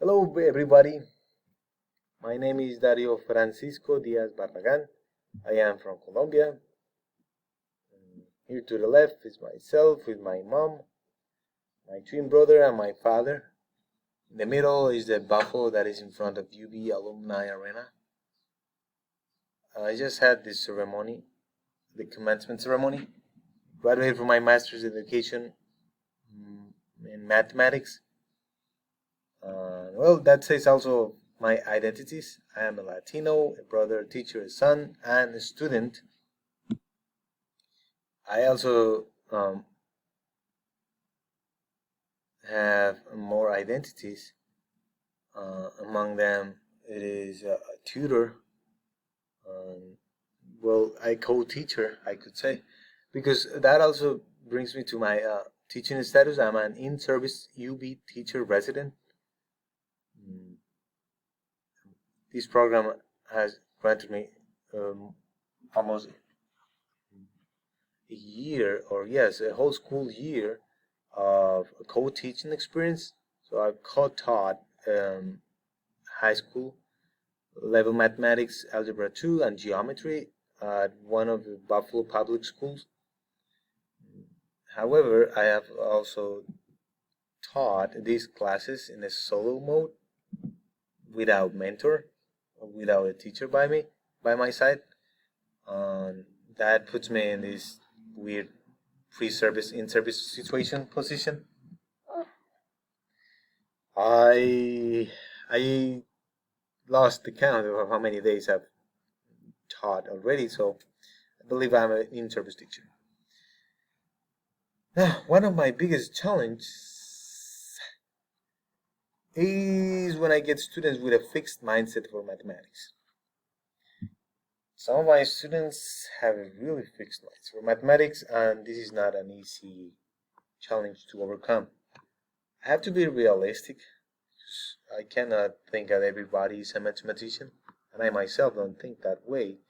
Hello everybody, my name is Dario Francisco Diaz Barragan. I am from Colombia. Here to the left is myself with my mom, my twin brother and my father. In the middle is the buffalo that is in front of UB Alumni Arena. I just had this ceremony, the commencement ceremony. Graduated from my master's in education in mathematics. Well, that says also my identities. I am a Latino, a brother, a teacher, a son, and a student. I also have more identities. Among them, it is a tutor. Well, I co-teacher, I could say, because that also brings me to my teaching status. I'm an in-service UB teacher resident. This program has granted me almost a year, or yes, a whole school year of co-teaching experience. So I've co-taught high school level mathematics, algebra 2, and geometry at one of the Buffalo public schools. However, I have also taught these classes in a solo mode without mentor, without a teacher by my side. That puts me in this weird pre-service in-service situation position. I lost the count of how many days I've taught already, so I believe I'm an in-service teacher. Now, one of my biggest challenges is when I get students with a fixed mindset for mathematics. Some of my students have a really fixed mindset for mathematics, and this is not an easy challenge to overcome. I have to be realistic. I cannot think that everybody is a mathematician, and I myself don't think that way.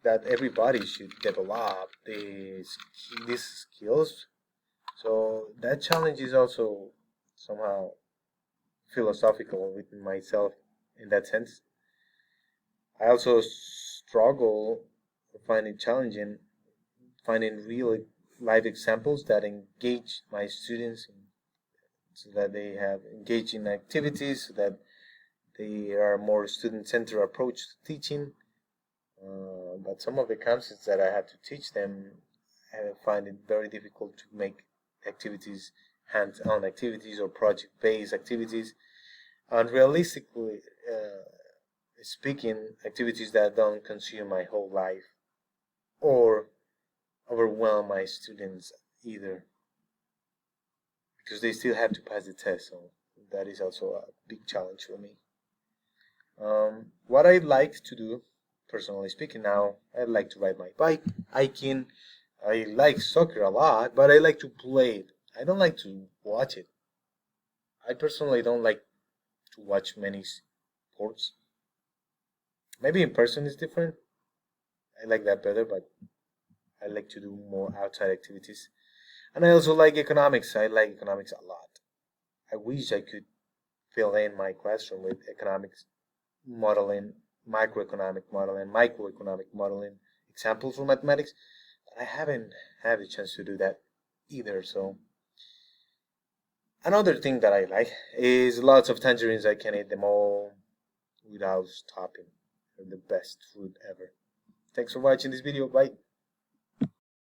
That everybody should develop these skills. So that challenge is also somehow philosophical within myself in that sense. I also struggle finding challenging finding real life examples that engage my students so that they have engaging activities, so that they are more student-centered approach to teaching. But some of the concepts that I have to teach them, I find it very difficult to make activities, hands-on activities or project-based activities, and realistically speaking, activities that don't consume my whole life or overwhelm my students either, because they still have to pass the test. So that is also a big challenge for me. What I like to do, personally speaking, now I like to ride my bike, hiking. I like soccer a lot, but I like to play it. I don't like to watch it. I personally don't like to watch many sports. Maybe in person is different. I like that better, but I like to do more outside activities. And I also like economics. I like economics a lot. I wish I could fill in my classroom with economics modeling, macroeconomic modeling, microeconomic modeling examples for mathematics. But I haven't had a chance to do that either. So another thing that I like is lots of tangerines. I can eat them all without stopping. They're the best food ever. Thanks for watching this video. Bye.